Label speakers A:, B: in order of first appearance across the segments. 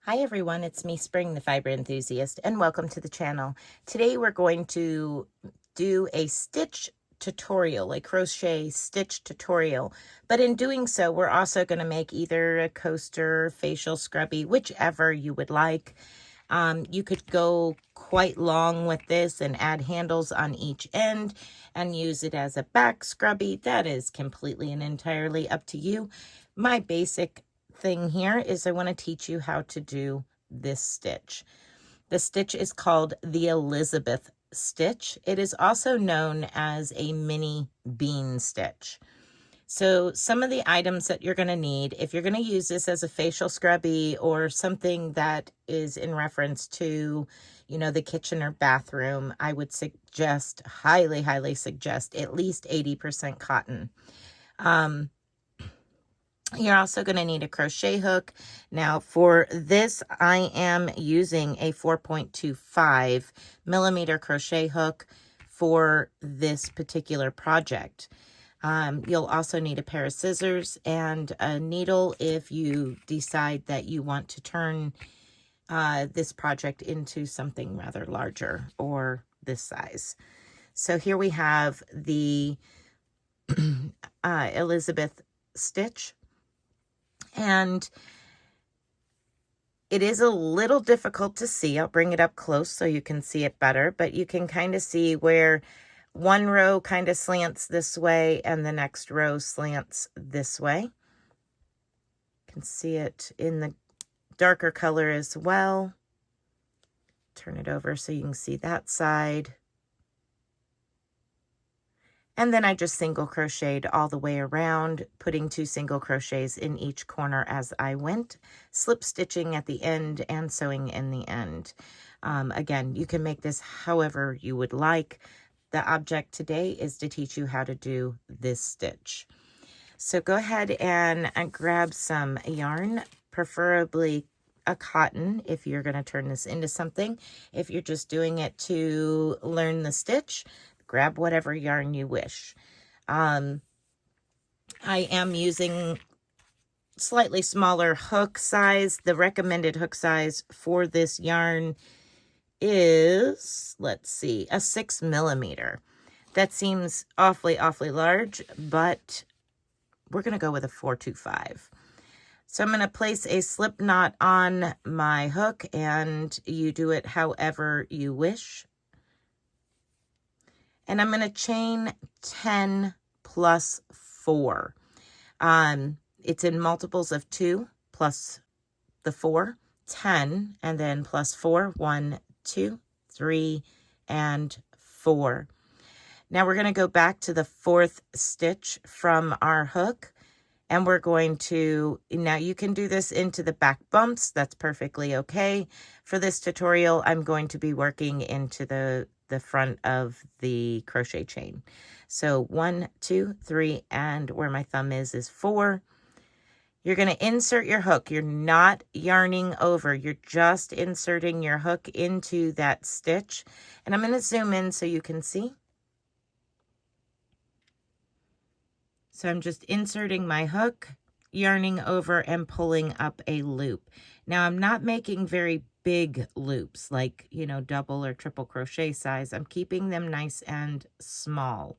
A: Hi everyone, it's me Spring, the fiber enthusiast, and welcome to the channel. Today we're going to do a stitch tutorial, a crochet stitch tutorial, but in doing so we're also going to make either a coaster, facial scrubby, whichever you would like. You could go quite long with this and add handles on each end and use it as a back scrubby. That is completely and entirely up to you. My basic thing here is I want to teach you how to do this stitch. The stitch is called the Elizabeth stitch. It is also known as a mini bean stitch. So some of the items that you're going to need, if you're going to use this as a facial scrubby or something that is in reference to, the kitchen or bathroom, I would suggest, highly suggest, at least 80% cotton. You're also going to need a crochet hook. Now for this, I am using a 4.25 millimeter crochet hook for this particular project. You'll also need a pair of scissors and a needle if you decide that you want to turn this project into something rather larger or this size. So here we have the Elizabeth stitch, and it is a little difficult to see. I'll bring it up close so you can see it better, but you can kind of see where one row kind of slants this way and the next row slants this way. You can see it in the darker color as well. Turn it over so you can see that side. And then I just single crocheted all the way around, putting 2 single crochets in each corner as I went, slip stitching at the end and sewing in the end. Again, you can make this however you would like. The object today is to teach you how to do this stitch. So go ahead and grab some yarn, preferably a cotton if you're going to turn this into something. If you're just doing it to learn the stitch, grab whatever yarn you wish. I am using slightly smaller hook size. The recommended hook size for this yarn is, let's see, a 6 millimeter. That seems awfully large, but we're going to go with a 425. So I'm going to place a slip knot on my hook, and you do it however you wish. And I'm going to chain 10 plus 4. It's in multiples of 2 plus the 4, 10, and then plus 4, 1, 2, 3, and 4. Now we're going to go back to the 4th stitch from our hook, and we're going to, now you can do this into the back bumps. That's perfectly okay. For this tutorial, I'm going to be working into the front of the crochet chain. So 1, 2, 3, and where my thumb is 4. You're going to insert your hook. You're not yarning over. You're just inserting your hook into that stitch. And I'm going to zoom in so you can see. So I'm just inserting my hook, yarning over, and pulling up a loop. Now I'm not making very big loops like, double or triple crochet size. I'm keeping them nice and small.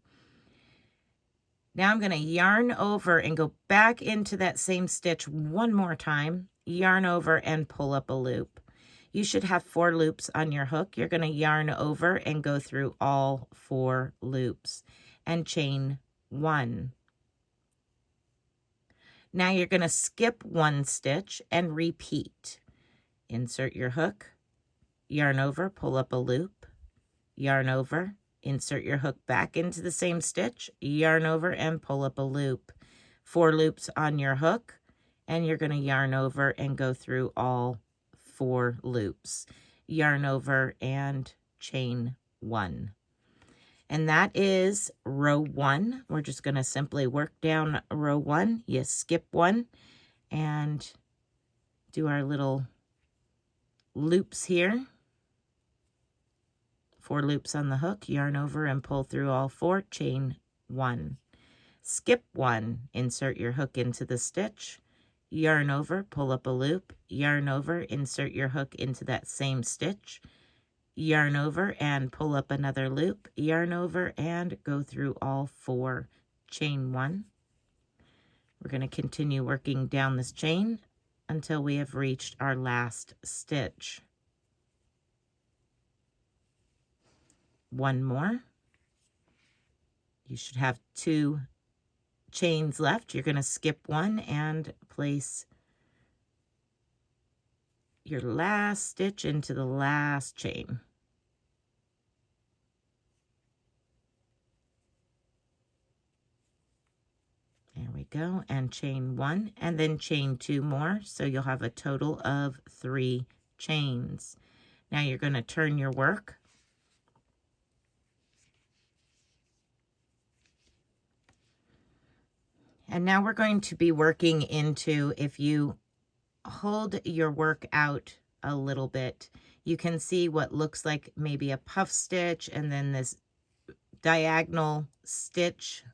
A: Now I'm going to yarn over and go back into that same stitch one more time, yarn over and pull up a loop. You should have 4 loops on your hook. You're going to yarn over and go through all 4 loops and chain 1. Now you're going to skip 1 stitch and repeat. Insert your hook, yarn over, pull up a loop, yarn over, insert your hook back into the same stitch, yarn over and pull up a loop. 4 loops on your hook, and you're going to yarn over and go through all 4 loops. Yarn over and chain 1. And that is row 1. We're just going to simply work down row 1. You skip 1 and do our little loops here. 4 loops on the hook, yarn over and pull through all 4, chain 1. Skip 1, insert your hook into the stitch, yarn over, pull up a loop, yarn over, insert your hook into that same stitch, yarn over and pull up another loop, yarn over and go through all 4, chain 1. We're going to continue working down this chain until we have reached our last stitch. One more. You should have 2 chains left. You're going to skip one and place your last stitch into the last chain. There we go, and chain 1 and then chain 2 more, so you'll have a total of 3 chains. Now you're going to turn your work. And now we're going to be working into, if you hold your work out a little bit, you can see what looks like maybe a puff stitch and then this diagonal stitch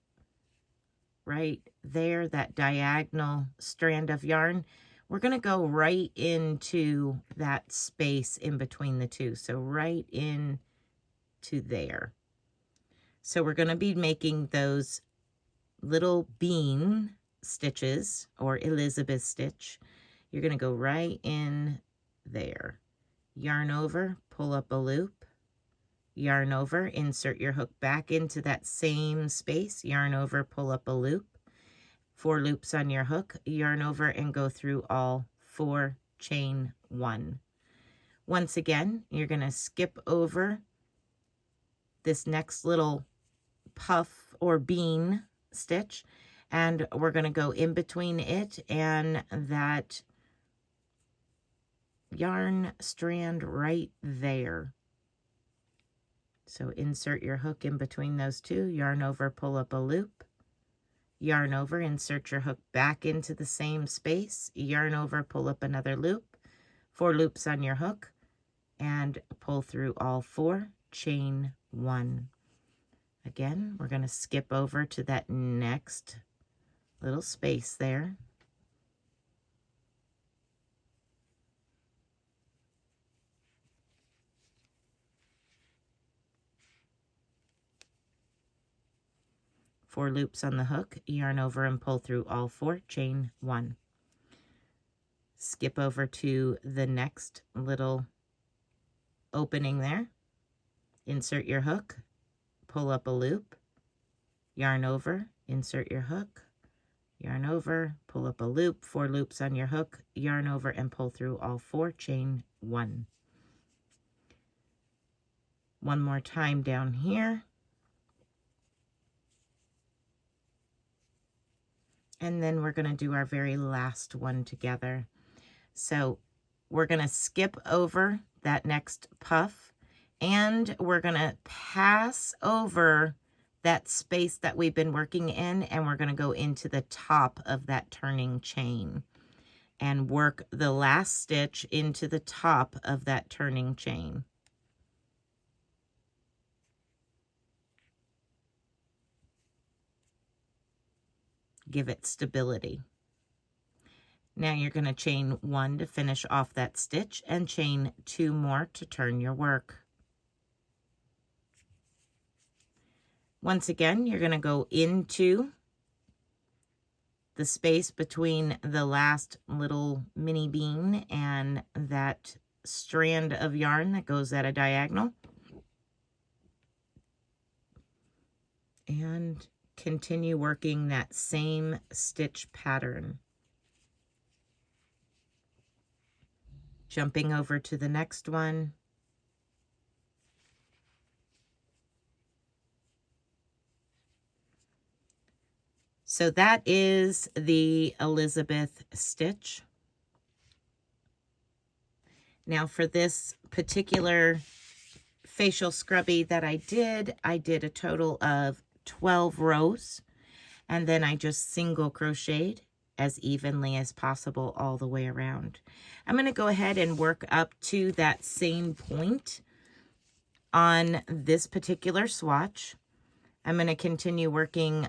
A: right there, that diagonal strand of yarn. We're going to go right into that space in between the two. So right in to there. So we're going to be making those little bean stitches or Elizabeth stitch. You're going to go right in there. Yarn over, pull up a loop, yarn over, insert your hook back into that same space, yarn over, pull up a loop, 4 loops on your hook, yarn over and go through all 4, chain 1. Once again, you're going to skip over this next little puff or bean stitch, and we're going to go in between it and that yarn strand right there. So insert your hook in between those two, yarn over, pull up a loop, yarn over, insert your hook back into the same space, yarn over, pull up another loop, 4 loops on your hook, and pull through all 4, chain 1. Again, we're going to skip over to that next little space there. Four loops on the hook, yarn over and pull through all 4, chain 1. Skip over to the next little opening there. Insert your hook, pull up a loop, yarn over, insert your hook, yarn over, pull up a loop, 4 loops on your hook, yarn over and pull through all 4, chain 1. One more time down here. And then we're going to do our very last one together. So we're going to skip over that next puff, and we're going to pass over that space that we've been working in, and we're going to go into the top of that turning chain and work the last stitch into the top of that turning chain. Give it stability. Now you're going to chain 1 to finish off that stitch and chain 2 more to turn your work. Once again, you're going to go into the space between the last little mini bean and that strand of yarn that goes at a diagonal. And continue working that same stitch pattern. Jumping over to the next one. So that is the Elizabeth stitch. Now for this particular facial scrubby that I did a total of 12 rows, and then I just single crocheted as evenly as possible all the way around. I'm going to go ahead and work up to that same point on this particular swatch. I'm going to continue working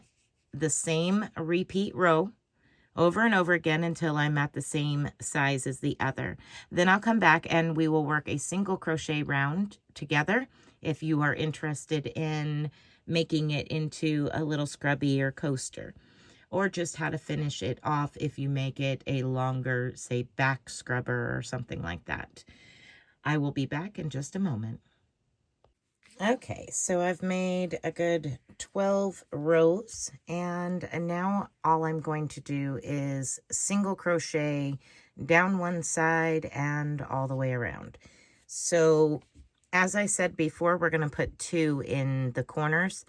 A: the same repeat row over and over again until I'm at the same size as the other. Then I'll come back and we will work a single crochet round together if you are interested in making it into a little scrubby or coaster, or just how to finish it off if you make it a longer, say, back scrubber or something like that. I will be back in just a moment. Okay, so I've made a good 12 rows, and now all I'm going to do is single crochet down one side and all the way around. So as I said before, we're going to put 2 in the corners.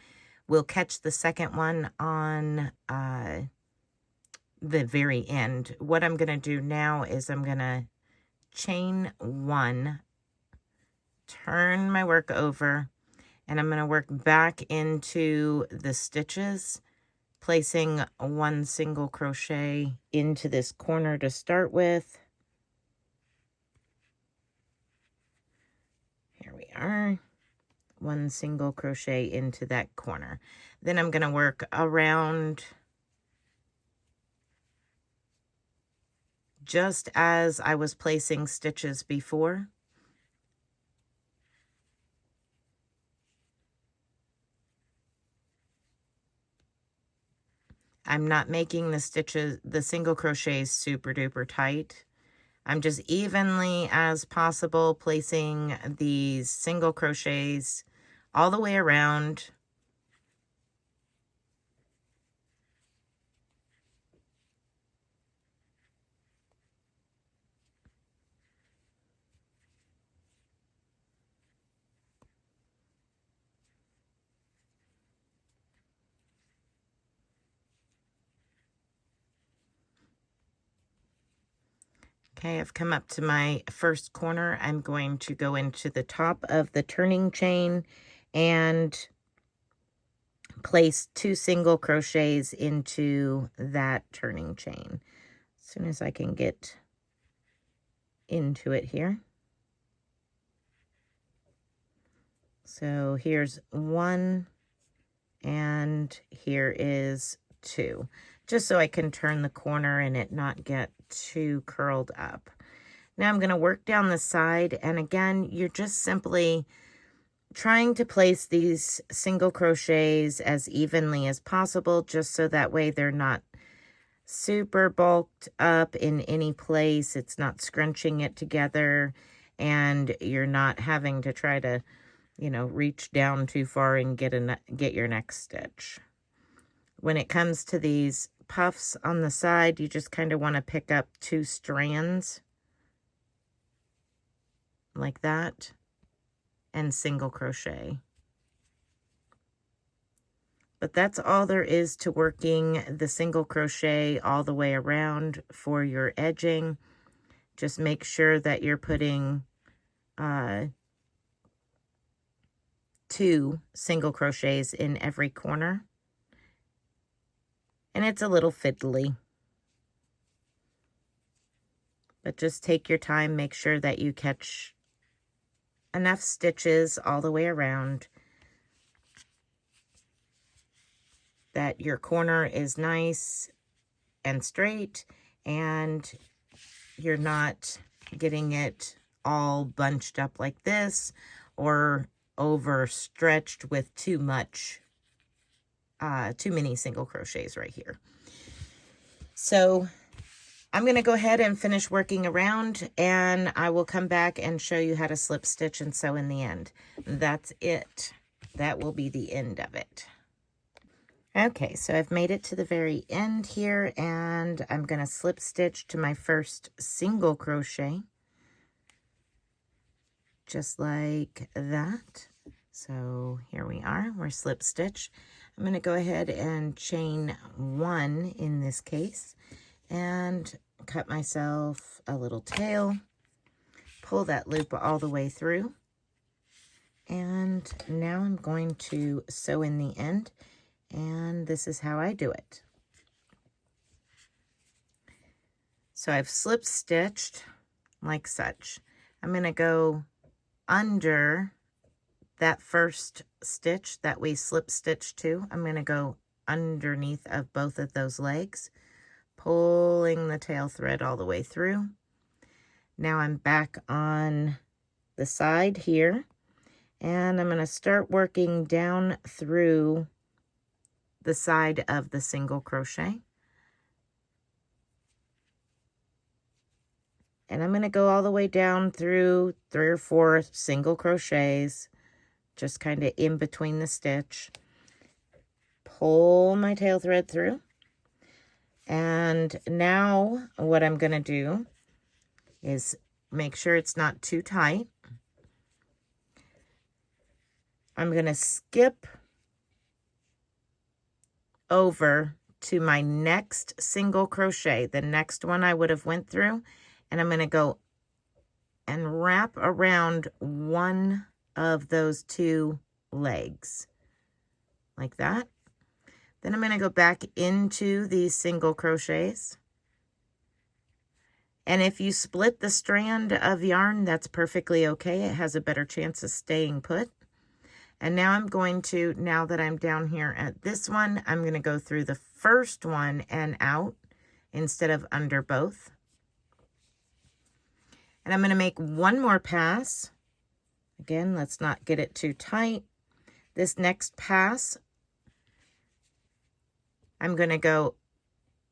A: We'll catch the second one on the very end. What I'm going to do now is I'm going to chain 1, turn my work over, and I'm going to work back into the stitches, placing 1 single crochet into this corner to start with. Here we are. 1 single crochet into that corner. Then I'm going to work around just as I was placing stitches before. I'm not making the single crochets super duper tight. I'm just evenly as possible placing these single crochets all the way around. Okay, I've come up to my first corner. I'm going to go into the top of the turning chain and place 2 single crochets into that turning chain. As soon as I can get into it here. So here's 1 and here is 2, just so I can turn the corner and it not get too curled up. Now I'm going to work down the side, and again, you're just simply trying to place these single crochets as evenly as possible, just so that way they're not super bulked up in any place. It's not scrunching it together, and you're not having to try to, you know, reach down too far and get your next stitch. When it comes to these puffs on the side, you just kind of want to pick up 2 strands like that and single crochet. But that's all there is to working the single crochet all the way around for your edging. Just make sure that you're putting 2 single crochets in every corner. And it's a little fiddly, but just take your time, make sure that you catch enough stitches all the way around, that your corner is nice and straight, and you're not getting it all bunched up like this or overstretched with too many single crochets right here. So I'm going to go ahead and finish working around, and I will come back and show you how to slip stitch and sew in the end. That's it. That will be the end of it. Okay, so I've made it to the very end here, and I'm going to slip stitch to my first single crochet, just like that. So here we are, we're slip stitch. I'm going to go ahead and chain 1 in this case and cut myself a little tail, pull that loop all the way through, and now I'm going to sew in the end, and this is how I do it. So I've slip stitched like such. I'm going to go under that first stitch that we slip stitched to. I'm going to go underneath of both of those legs, pulling the tail thread all the way through. Now I'm back on the side here, and I'm going to start working down through the side of the single crochet. And I'm going to go all the way down through 3 or 4 single crochets, just kind of in between the stitch. Pull my tail thread through. And now what I'm going to do is make sure it's not too tight. I'm going to skip over to my next single crochet, the next one I would have went through, and I'm going to go and wrap around one of those 2 legs like that. Then I'm going to go back into these single crochets. And if you split the strand of yarn, that's perfectly okay. It has a better chance of staying put. And now I'm going to, now that I'm down here at this one, I'm going to go through the first one and out instead of under both. And I'm going to make one more pass. Again, let's not get it too tight. This next pass, I'm going to go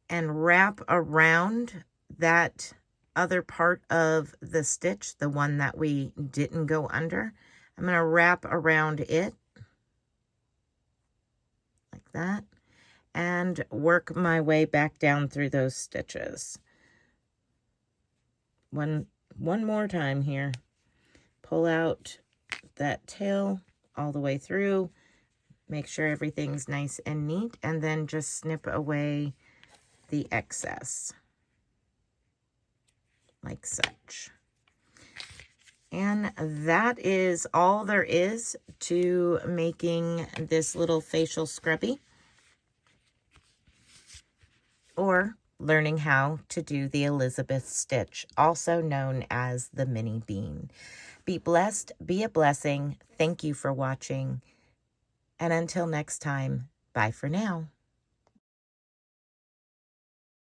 A: and wrap around that other part of the stitch, the one that we didn't go under. I'm going to wrap around it like that and work my way back down through those stitches. One more time here. Pull out that tail all the way through. Make sure everything's nice and neat, and then just snip away the excess like such. And that is all there is to making this little facial scrubby, or learning how to do the Elizabeth stitch, also known as the mini bean. Be blessed, be a blessing. Thank you for watching. And until next time, bye for now.